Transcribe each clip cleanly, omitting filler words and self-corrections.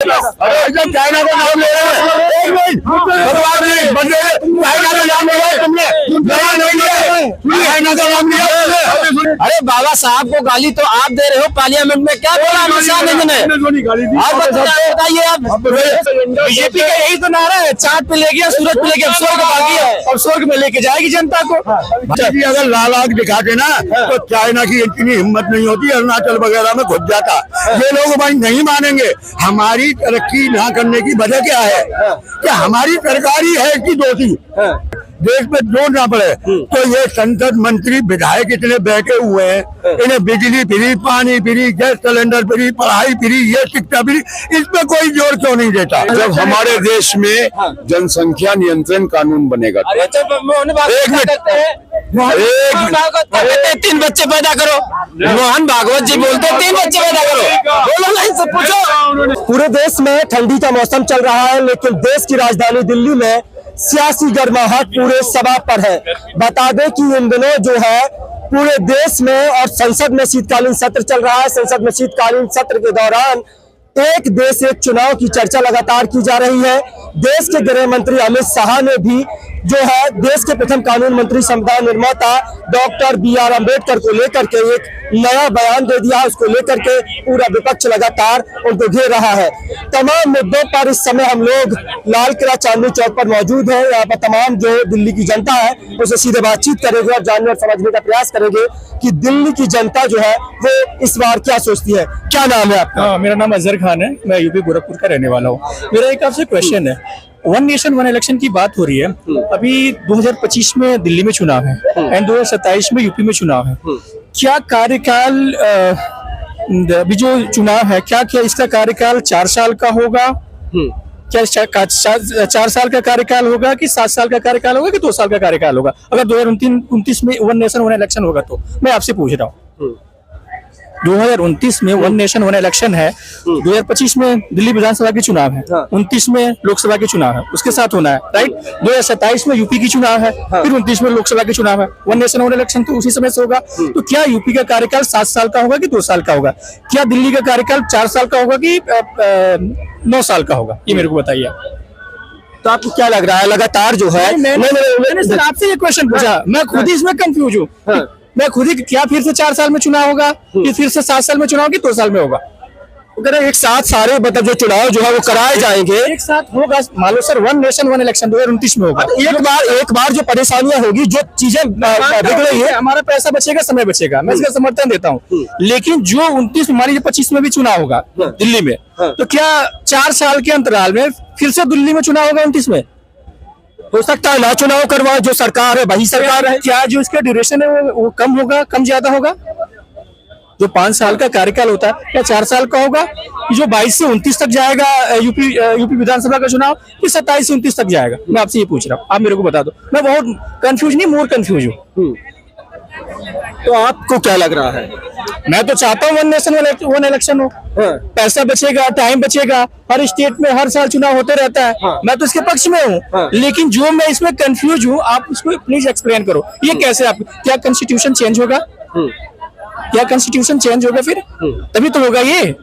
China का नाम ले रहे हैं। एक मिनट, चाइना का नाम लिया तुमने, चाइना का नाम लिया। अरे बाबा साहब को गाली तो आप दे रहे हो पार्लियामेंट में, क्या बोला अमित शाह ने? आप बताइए, आप बीजेपी का यही तो नारा है, चांद पे ले गया, सूरज पे ले गया, स्वर्ग बाकी है, अब स्वर्ग में लेके जाएगी जनता को। अगर लाल आग दिखाते ना तो चाइना की इतनी हिम्मत नहीं होती, अरुणाचल वगैरह में घुस जाता। ये लोग भाई नहीं मानेंगे। हमारी तरक्की ना करने की वजह क्या है? कि हमारी सरकार ही है कि दोषी, देश में जोड़ ना पड़े। तो ये संसद मंत्री विधायक इतने बैठे हुए हैं, इन्हें बिजली फ्री, पानी फ्री, गैस सिलेंडर फ्री, पढ़ाई फ्री, ये शिक्षा फ्री, इस पे कोई जोर क्यों नहीं देता? जब हमारे देश में जनसंख्या नियंत्रण कानून बनेगा, एक मिनट, 3 बच्चे पैदा करो, मोहन भागवत जी बोलते 3 बच्चे पैदा करो, बोलो ना, इनसे पूछो। पूरे देश में ठंडी का मौसम चल रहा है, लेकिन देश की राजधानी दिल्ली में सियासी गर्माहट पूरे सभा पर है। बता दें कि इन दिनों जो है पूरे देश में और संसद में शीतकालीन सत्र चल रहा है। संसद में शीतकालीन सत्र के दौरान एक देश एक चुनाव की चर्चा लगातार की जा रही है। देश के गृह मंत्री अमित शाह ने भी जो है देश के प्रथम कानून मंत्री, संविधान निर्माता डॉक्टर BR अम्बेडकर को लेकर के एक नया बयान दे दिया। उसको लेकर के पूरा विपक्ष लगातार उनको घेर रहा है। तमाम मुद्दों पर इस समय हम लोग लाल किला चांदनी चौक पर मौजूद हैं। यहाँ पर तमाम जो दिल्ली की जनता है उससे सीधे बातचीत करेंगे और जानने और समझने का प्रयास करेंगे कि दिल्ली की जनता जो है वो इस बार क्या सोचती है। क्या नाम है आपका? मेरा नाम अजहर खान है, मैं यूपी गोरखपुर का रहने वाला हूँ। मेरा एक आपसे क्वेश्चन है, वन नेशन वन इलेक्शन की बात हो रही है। अभी 2025 में दिल्ली में चुनाव है एंड 2027 में यूपी में चुनाव है। क्या कार्यकाल अभी जो चुनाव है, क्या इसका कार्यकाल 4 साल का होगा? क्या 4 साल का कार्यकाल होगा कि 7 साल का कार्यकाल होगा कि 2 साल का कार्यकाल होगा? अगर 2029 में वन नेशन वन इलेक्शन होगा तो मैं आपसे पूछ रहा हूँ। 2029 में वन नेशन वन इलेक्शन है, 2025 में दिल्ली विधानसभा के चुनाव है, 29 में लोकसभा के चुनाव है, उसके साथ होना है, राइट? 2027 में यूपी की चुनाव है, फिर 29 में लोकसभा के चुनाव है। वन नेशन वन इलेक्शन तो उसी समय से होगा। तो क्या यूपी का कार्यकाल 7 साल का होगा कि 2 साल का होगा? क्या दिल्ली का कार्यकाल 4 साल का होगा कि 9 साल का होगा? ये मेरे को बताइए। तो आपको क्या लग रहा है? लगातार जो है मैंने सर आपसे ये क्वेश्चन पूछा, मैं खुद ही इसमें कंफ्यूज हूँ। मैं खुद ही, क्या फिर से 4 साल में चुनाव होगा कि फिर से 7 साल में चुनाव की 2 साल में होगा? अगर एक साथ सारे मतलब जो चुनाव जो है वो कराए जाएंगे, एक साथ होगा, मान लो sir one nation one election 2029 में होगा। तो एक बार जो परेशानियां होगी, जो चीजें बिगड़ रही है, हमारा पैसा बचेगा, समय बचेगा, मैं इसका समर्थन देता हूँ। लेकिन जो 29 मान लीजिए 25 में भी चुनाव होगा दिल्ली में, तो क्या 4 साल के अंतराल में फिर से दिल्ली में चुनाव होगा 29 में? हो सकता है ना चुनाव करवाए, जो सरकार है वही सरकार है। क्या जो इसका ड्यूरेशन है वो कम होगा, कम ज्यादा होगा? जो 5 साल का कार्यकाल होता है क्या 4 साल का होगा? जो 22 से 29 तक जाएगा यूपी विधानसभा का चुनाव, कि 27 से 29 तक जाएगा? मैं आपसे ये पूछ रहा हूँ, आप मेरे को बता दो। मैं बहुत कंफ्यूज नहीं, मोर कंफ्यूज हूँ। तो आपको क्या लग रहा है? मैं तो चाहता हूँ वन नेशन वन इलेक्शन हो। पैसा बचेगा, टाइम बचेगा, हर स्टेट में हर साल चुनाव होते रहता है। मैं तो इसके पक्ष में हूँ। लेकिन जो मैं इसमें कंफ्यूज हूँ, आप इसको प्लीज एक्सप्लेन करो। ये कैसे? आप क्या कॉन्स्टिट्यूशन चेंज होगा? क्या कॉन्स्टिट्यूशन चेंज होगा फिर? तभी तो होगा ये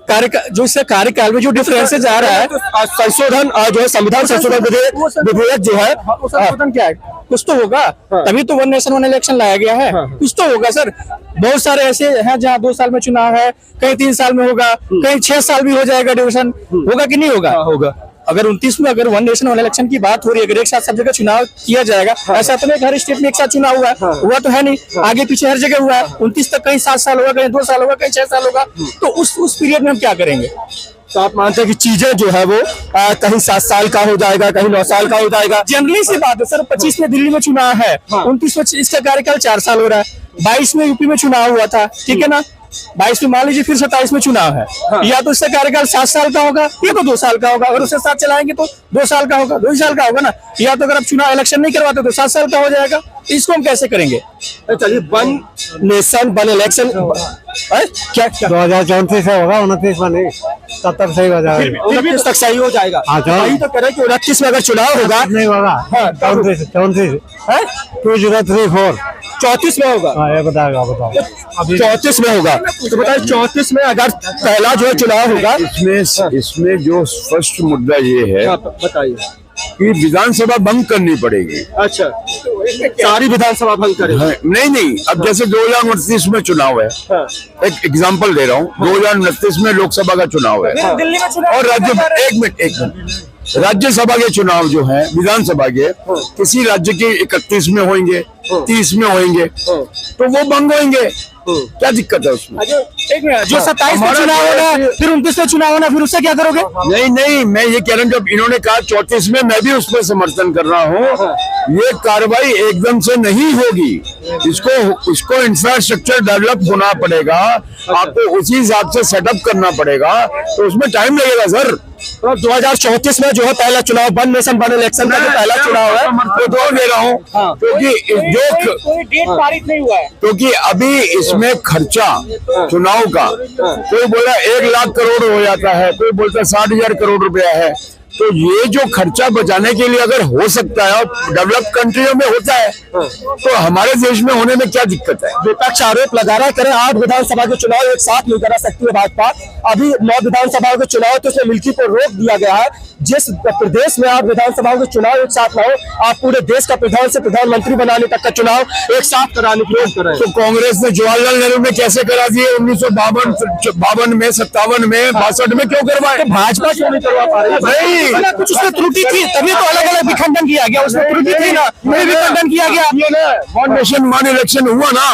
जो इसका कार्यकाल में जो डिफरेंसेस आ रहा है। संशोधन जो है, संविधान संशोधन विधेयक जो है, संशोधन क्या है? कुछ तो होगा, तभी तो वन नेशन वन इलेक्शन लाया गया है। कुछ तो होगा सर। बहुत सारे ऐसे हैं जहाँ 2 साल में चुनाव है, कहीं 3 साल में होगा, कहीं 6 साल भी हो जाएगा ड्यूरेशन। होगा कि नहीं होगा? होगा। अगर 29 में अगर वन नेशन वन इलेक्शन की बात हो रही है, अगर एक साथ सब जगह चुनाव किया जाएगा, ऐसा तो नहीं हर स्टेट में एक साथ चुनाव हुआ तो है नहीं, आगे पीछे हर जगह हुआ है। 29 तक कहीं 7 साल होगा, कहीं 2 साल होगा, कहीं 6 साल होगा। तो उस पीरियड में हम क्या करेंगे? तो आप मानते हैं कि चीजें जो है वो कहीं 7 साल का हो जाएगा, कहीं 9 साल का हो जाएगा? जनरली सी बात है सर। 25 में दिल्ली में चुनाव है, 29 में इसका कार्यकाल 4 साल हो रहा है, 22 में यूपी में चुनाव हुआ था, ठीक है ना? 22 में मान लीजिए फिर 27 में चुनाव है। या तो इसका कार्यकाल 7 साल का होगा, या तो 2 साल का होगा। अगर उसके साथ चलाएंगे तो 2 साल का होगा, 2 साल का होगा ना। या तो अगर आप चुनाव इलेक्शन नहीं करवाते तो 7 साल का हो जाएगा। इसको हम कैसे करेंगे? चलिए, वन नेशन वन इलेक्शन क्या 2034 से होगा, 29 में नहीं, 70 से ही हो जाएगा, 29 तक सही हो जाएगा। वही तो करें कि 29 में अगर चुनाव होगा नहीं होगा। 34 2034 34 में होगा। हाँ, ये बताएगा, बताओ। 34 में होगा तो बताइए 34 में अगर पहला जो है चुनाव होगा। इसमें जो स्पष्ट मुद्दा ये है बताइए कि विधानसभा भंग करनी पड़ेगी। अच्छा, सारी विधानसभा भंग करें? नहीं, अब जैसे 2029 में चुनाव है, एक एग्जांपल दे रहा हूँ, 2029 में लोकसभा का चुनाव है दिल्ली में चुनाव और एक मिनट राज्यसभा के चुनाव जो है विधानसभा के किसी राज्य के 31 में होंगे, 30 में होंगे, तो वो भंग होंगे। क्या दिक्कत है उसमें? एक मिनट, जो 27 में चुनाव होना, फिर 29 में चुनाव होना, फिर उससे क्या करोगे? नहीं, मैं ये कह रहा हूँ, जब इन्होंने कहा 34 में, मैं भी उस पर समर्थन कर रहा हूँ। ये कार्रवाई एकदम से नहीं होगी, इसको इंफ्रास्ट्रक्चर डेवलप होना पड़ेगा, आपको उसी हिसाब से सेटअप करना पड़ेगा, तो उसमें टाइम लगेगा सर। तो 2034 में जो है पहला चुनाव, वन नेशन वन इलेक्शन का जो पहला चुनाव है वो दो ले रहा हूँ, क्योंकि जो कोई डेट पारित नहीं हुआ है, क्योंकि अभी इसमें खर्चा चुनाव का, कोई बोला 1 लाख करोड़ हो जाता है, कोई बोलता है 60,000 करोड़ रुपया है। तो ये जो खर्चा बचाने के लिए अगर हो सकता है और डेवलप कंट्रियों में होता है, तो हमारे देश में होने में क्या दिक्कत है? विपक्ष आरोप लगा रहा है, करें 8 विधानसभा के चुनाव एक साथ नहीं करा सकती है भाजपा। अभी 9 विधानसभाओं के चुनाव तो उसमें मिल्की को रोक दिया गया है। जिस प्रदेश में 8 विधानसभाओं के चुनाव एक साथ ना हो, आप पूरे देश का प्रधान से प्रधानमंत्री बनाने तक का चुनाव एक साथ कराने की बात कर रहे हैं। तो कांग्रेस ने जवाहरलाल नेहरू में कैसे करा दिए? 1952 में, 57 में, 62 में क्यों करवाए? भाजपा क्यों नहीं करवा पा रही है? कुछ उसमें त्रुटि थी, तभी तो अलग अलग विखंडन किया गया, उसमें त्रुटि थी ना, विखंडन किया गया। ये ना वन नेशन वन इलेक्शन हुआ ना,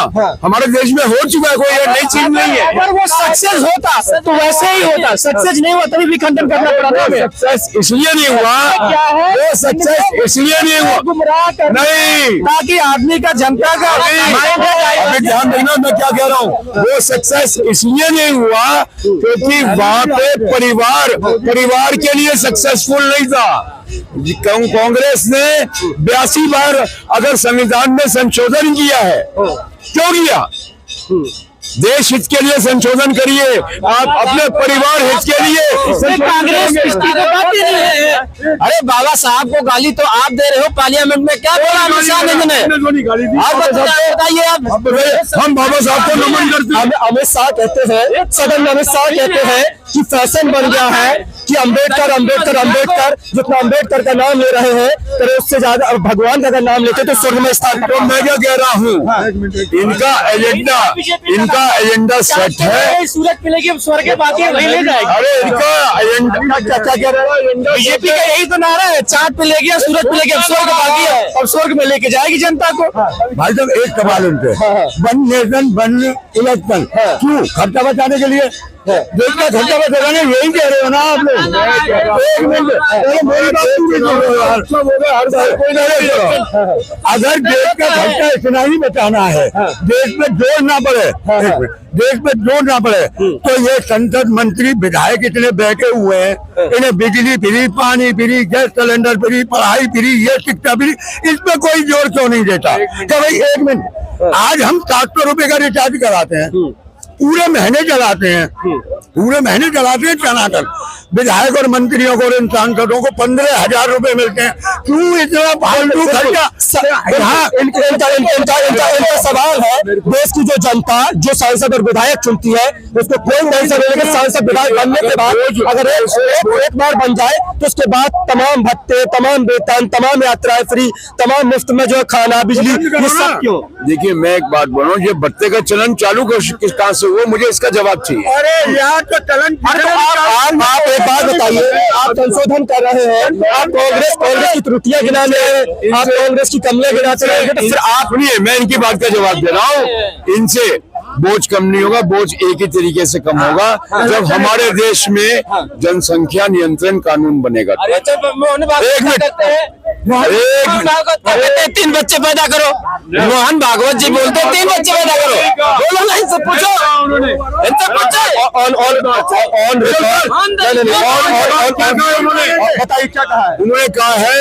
हमारे देश में हो चुका है, कोई नई चीज नहीं है। अगर वो सक्सेस होता तो वैसे ही होता, सक्सेस नहीं हुआ तभी विखंडन करना पड़ा था हमें। सक्सेस इसलिए नहीं हुआ, क्या है वो सक्सेस इसलिए नहीं हुआ, गुमराह करना, नहीं, ताकि आदमी का, जनता का अभी ध्यान देना मैं क्या कह रहा हूँ। वो सक्सेस इसलिए नहीं हुआ क्योंकि वहाँ पे परिवार के लिए सक्सेसफुल नहीं था। कांग्रेस ने 82 बार अगर संविधान में संशोधन किया है, क्यों किया? देश हित के लिए संशोधन करिए, आप अपने परिवार हित के लिए। कांग्रेस किसकी तो बात ही नहीं है। अरे बाबा साहब को गाली तो आप दे रहे हो, पार्लियामेंट में क्या बोला अमित शाह ने? आप बताइए, आप हम बाबा साहब को नमन करते हैं। अमित शाह कहते हैं, सदन में अमित शाह कहते हैं कि फैशन बन गया है कि अम्बेडकर अम्बेडकर अम्बेडकर, जितना अम्बेडकर का नाम ले रहे हैं, तो उससे ज्यादा भगवान का अगर नाम लेते तो स्वर्ग में स्थान। तो मैं क्या कह रहा हूँ, इनका एजेंडा सेट है। सूरत मिलेगी, स्वर्ग के बाकी वही ले जाएगी। अरे इनका एजेंडा क्या कह रहा है? बीजेपी का यही तो नारा है, चांद पे ले गया, सूरत पे ले गया, स्वर्ग बाकी है, अब स्वर्ग में लेके जाएगी जनता को। भाई साहब एक सवाल उनसे, वन नेशन वन इलेक्शन क्यों? खर्चा बचाने के लिए, देश का खर्चा बचाने, यही कह रहे हो ना आप लोग? एक मिनट, मेरी बात पूरी करो यार, कोई नहीं। अगर देश का खर्चा इतना ही बचाना है, देश में जोर ना पड़े, देश में जोर ना पड़े, तो ये संसद मंत्री विधायक इतने बैठे हुए हैं, इन्हें बिजली फ्री, पानी फ्री, गैस सिलेंडर फ्री, पढ़ाई फ्री, ये शिक्षा फ्री, इस पर कोई जोर क्यों नहीं देता? क्या भाई एक मिनट, आज हम 700 रुपए का रिचार्ज कराते हैं, पूरे महीने चलाते हैं, टनाटन। विधायक और मंत्रियों को और इन सांसदों को 15,000 रुपए मिलते हैं, क्यों इतना फालतू खर्चा? इनका सवाल है, देश की जो जनता जो सांसद और विधायक चुनती है उसको कोई टेंशन नहीं, लेकिन सांसद विधायक बनने के बाद अगर एक बार बन जाए तो उसके बाद तमाम भत्ते, तमाम वेतन, तमाम यात्राएं फ्री, तमाम मुफ्त में जो है खाना, बिजली, ये सब क्यों? देखिए मैं एक बात बोलूं, ये भत्ते का चलन चालू कहाँ से हुआ, मुझे इसका जवाब चाहिए। अरे यार तो चलन, आप एक बात बताइए, आप संशोधन कर रहे हैं, आप कांग्रेस की त्रुटियां गिनाने, आप कांग्रेस की कमियां गिनाते रहेंगे, तो फिर आप सुनिए, मैं इनकी बात का जवाब दे रहा हूँ। इनसे बोझ कम नहीं होगा, बोझ एक ही तरीके से कम होगा जब हमारे देश में जनसंख्या नियंत्रण कानून बनेगा। एक मिनट, 3 बच्चे पैदा करो, मोहन भागवत जी बोलते 3 बच्चे पैदा करो, बोलो ना, इनसे पूछो, बताइए क्या कहा है? उन्होंने कहा है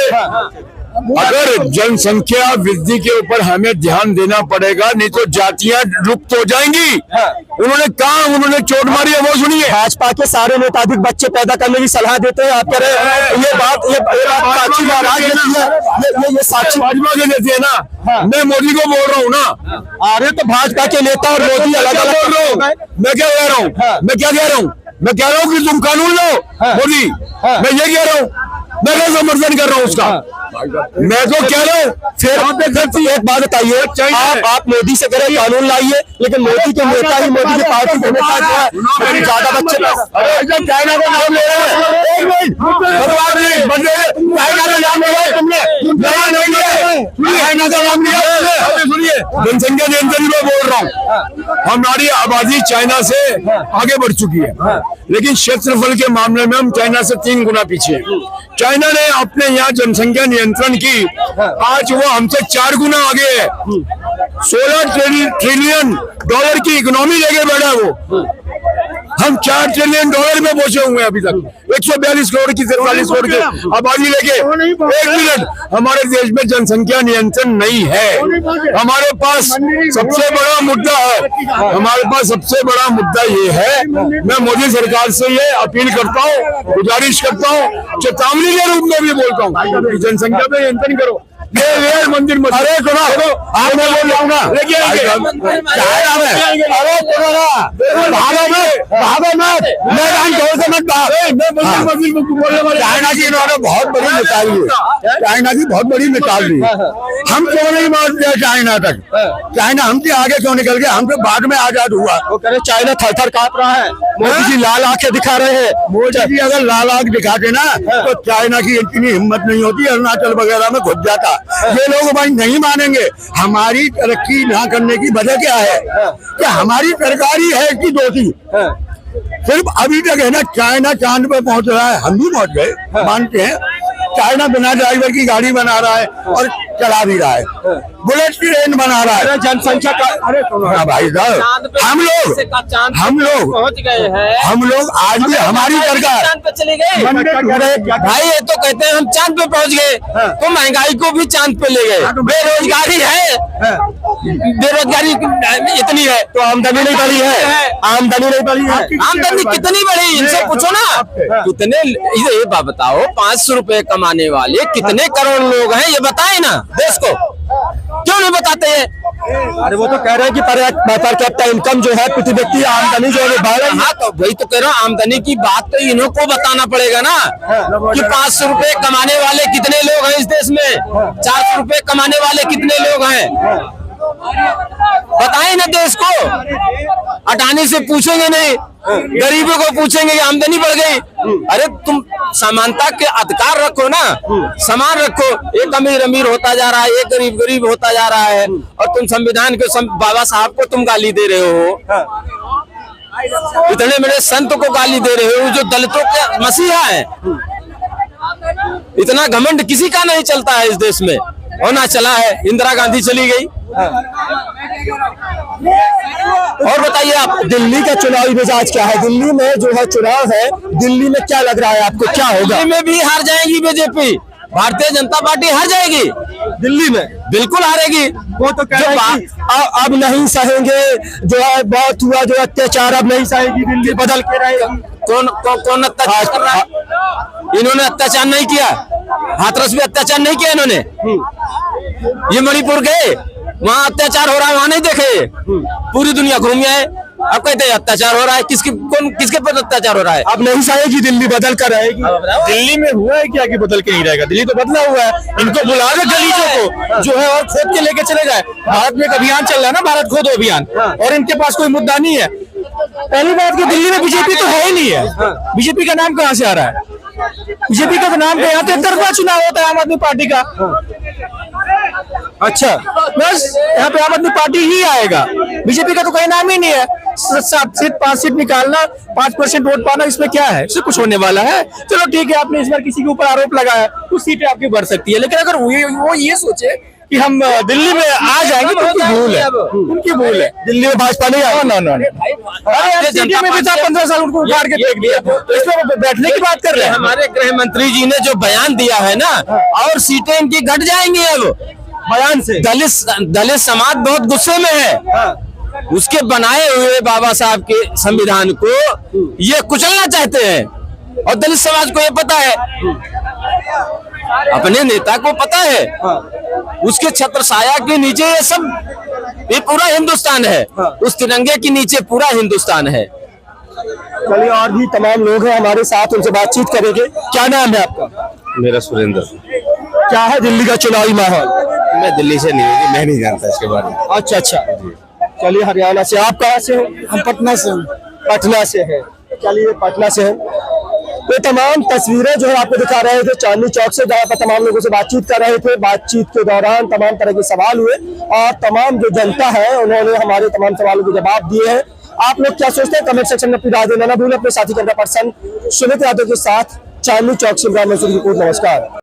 अगर जनसंख्या वृद्धि के ऊपर हमें ध्यान देना पड़ेगा, नहीं तो जातियां लुप्त हो जाएंगी। उन्होंने चोट मारी है, वो सुनिए। भाजपा के सारे नेता अधिक बच्चे पैदा करने की सलाह देते हैं। आप कह रहे हैं ये बात साक्षी महाराज देती है, ये साक्षी भाजपा के देते हैं ना। मैं मोदी को बोल रहा हूँ ना। अरे तो भाजपा के नेता और मोदी अलग अलग बोल रहा हूँ। मैं क्या कह रहा हूँ? मैं क्या कह रहा हूँ? मैं कह रहा हूँ कि तुम कानून लो मोदी। मैं ये कह रहा हूँ, मैं क्या समर्थन कर रहा हूँ उसका। मैं तो कह रहा हूँ फिर एक बात बताइए, आप मोदी से कह रहे हैं कानून लाइए, लेकिन मोदी के नेता ही मोदी की पार्टी के नेता जो है ज्यादा बच्चे चाइना का नाम ले रहे हैं। चाइना का नाम लिया तुमने, चाइना का नाम लिया। सुनिए, जनसंख्या नियंत्रण में बोल रहा हूँ, हमारी आबादी चाइना से आगे बढ़ चुकी है, लेकिन क्षेत्रफल के मामले में हम चाइना से 3 गुना पीछे हैं। चाइना ने अपने यहाँ जनसंख्या नियंत्रण की, आज वो हमसे 4 गुना आगे है। 16 ट्रिलियन डॉलर की इकोनॉमी लेके बैठा है वो। हम 4 ट्रिलियन डॉलर में पहुंचे हुए हैं अभी तक। 142 करोड़ की 43 करोड़ की आबादी लेके। 1 मिनट, हमारे देश में जनसंख्या नियंत्रण नहीं है। हमारे पास सबसे बड़ा मुद्दा है, हमारे पास सबसे बड़ा मुद्दा ये है। मैं मोदी सरकार से ये अपील करता हूँ, गुजारिश करता हूँ, चेतावनी के रूप में भी बोलता हूँ, जनसंख्या पे नियंत्रण करो। ये मंदिर मत, अरे सुनो, आप मैं बोल जाऊंगा, लेके आएंगे। अरे भागो मत, मैदान छोड़ के मत भाग। चाइना की इन्होंने बहुत बड़ी मिसाल ली, चाइना की बहुत बड़ी मिसाल ली। हम क्यों नहीं मानते चाइना तक? चाइना हमसे आगे क्यों निकल गया? हमसे बाद में आजाद हुआ। वो कह रहे चाइना थर थर कांप रहा है, मोदी जी लाल आंखें दिखा रहे हैं। मोदी जी अगर लाल आंख दिखाते ना तो चाइना की इतनी हिम्मत नहीं होती, अरुणाचल वगैरह में घुस जाता। ये लोग भाई नहीं मानेंगे। हमारी तरक्की ना करने की वजह क्या है? कि हमारी सरकार ही है कि दोषी। सिर्फ अभी तक है ना, चाइना चांद पे पहुंच रहा है, हम भी पहुंच गए, मानते हैं। चाइना बिना ड्राइवर की गाड़ी बना रहा है और चला भी रहा है, बुलेट ट्रेन बना रहा है। जनसंख्या का, अरे भाई साहब, हम लोग आज भी हमारी सरकार चांद पे चले गए। भाई ये तो कहते हैं हम चांद पे पहुंच गए, तो महंगाई को भी चांद पे ले गए। बेरोजगारी है, बेरोजगारी इतनी है तो आमदनी नहीं बढ़ी है, आमदनी नहीं बढ़ी है। आमदनी कितनी बढ़ी, इनसे पूछो ना। कितने, ये बात बताओ, 500 रुपए कमाने वाले कितने करोड़ लोग हैं, ये बताए ना देश को, क्यों नहीं बताते हैं? अरे वो तो कह रहे हैं कि पर कैपिटा इनकम जो है, प्रति व्यक्ति आमदनी जो है बढ़ रही है। हाँ, तो वही तो कह रहा हूँ, आमदनी की बात तो इन्हों को बताना पड़ेगा ना कि 500 रुपए कमाने वाले कितने लोग हैं इस देश में, 400 रुपए कमाने वाले कितने लोग हैं, बताएं ना देश को। अडानी से पूछेंगे नहीं, गरीबों को पूछेंगे कि आमदनी बढ़ गई। अरे तुम समानता के अधिकार रखो ना, समान रखो। एक अमीर अमीर होता जा रहा है, एक गरीब गरीब होता जा रहा है, और तुम संविधान के बाबा साहब को तुम गाली दे रहे हो, इतने बड़े संत को गाली दे रहे हो जो दलितों के मसीहा है। इतना घमंड किसी का नहीं चलता है इस देश में, होना चला है। इंदिरा गांधी चली गई। और बताइए आप, दिल्ली का चुनावी मिजाज क्या है? दिल्ली में जो है चुनाव है, दिल्ली में क्या लग रहा है आपको, क्या होगा? दिल्ली में भी हार जाएगी बीजेपी, भारतीय जनता पार्टी हार जाएगी दिल्ली में, बिल्कुल हारेगी। वो तो कह रहे हैं कि अब नहीं सहेंगे, जो है बहुत हुआ जो अत्याचार, अब नहीं सहेगी दिल्ली, बदल के रहेगी। कौन अत्याचार कर रहा है? इन्होंने अत्याचार नहीं किया, हाथरस में अत्याचार नहीं किया इन्होंने। ये मणिपुर गए, वहाँ अत्याचार हो रहा है, वहाँ नहीं देखे, पूरी दुनिया घूम आए। अब कहते हैं अत्याचार हो रहा है, किसके पर अत्याचार हो रहा है? अब नहीं सहेगी दिल्ली, बदल कर रहेगी। दिल्ली में हुआ है क्या कि बदल के नहीं रहेगा? दिल्ली तो बदला हुआ है। इनको बुला दे गलीचों को जो है और खोद के लेके चले जाए। भारत में एक अभियान चल रहा है ना, भारत खोदो अभियान, और इनके पास कोई मुद्दा नहीं है। पहली बात कि दिल्ली में बीजेपी तो है ही नहीं है। बीजेपी का नाम कहाँ से आ रहा है? बीजेपी का नाम पे यहाँ तो तरफा चुनाव होता है आम आदमी पार्टी का। अच्छा, बस यहाँ पे आम आदमी पार्टी ही आएगा, बीजेपी का तो कोई नाम ही नहीं है। 7 सीट 5 सीट निकालना, 5% वोट पाना, इसमें क्या है? इससे कुछ होने वाला है? चलो ठीक है, आपने इस बार किसी के ऊपर आरोप लगाया, कुछ सीटें आपकी बढ़ सकती है, लेकिन अगर वो ये सोचे कि हम दिल्ली में आ जाएंगे तो उनकी भूल है, उनकी भूल है। दिल्ली में भाजपा नहीं आई। नो नो में भी था 15 साल, उनको उखाड़ के फेंक दिया, तो इसमें बैठने की बात कर रहे हैं। हमारे गृह मंत्री जी ने जो बयान दिया है ना, और सीटें इनकी घट जाएंगी अब बयान से। दलित समाज बहुत गुस्से में है, उसके बनाए हुए बाबा साहब के संविधान को ये कुचलना चाहते हैं, और दलित समाज को ये पता है, अपने नेता को पता है, उसके छत्र छाया के नीचे ये पूरा हिंदुस्तान है, उस तिरंगे के नीचे पूरा हिंदुस्तान है। चलिए, और भी तमाम लोग हैं हमारे साथ, उनसे बातचीत करेंगे। क्या नाम है आपका? मेरा सुरेंद्र। क्या है दिल्ली का चुनावी माहौल? मैं दिल्ली से नहीं हूँ, मैं नहीं जानता इसके बारे में। अच्छा अच्छा, चलिए हरियाणा से। आप कहाँ से हो? हम पटना से हैं। पटना से है। चलिए, पटना से है। तो तमाम तस्वीरें जो है आपको दिखा रहे थे चांदनी चौक से, जहाँ पर तमाम लोगों से बातचीत कर रहे थे। बातचीत के दौरान तमाम तरह के सवाल हुए और तमाम जो जनता है उन्होंने हमारे तमाम सवालों के जवाब दिए हैं। आप लोग क्या सोचते हैं कमेंट सेक्शन में अपनी राय देना ना भूलें। अपने साथी कैमरा पर्सन सुमित यादव के साथ चांदनी चौक से इमरान मंसूर की रिपोर्ट। नमस्कार।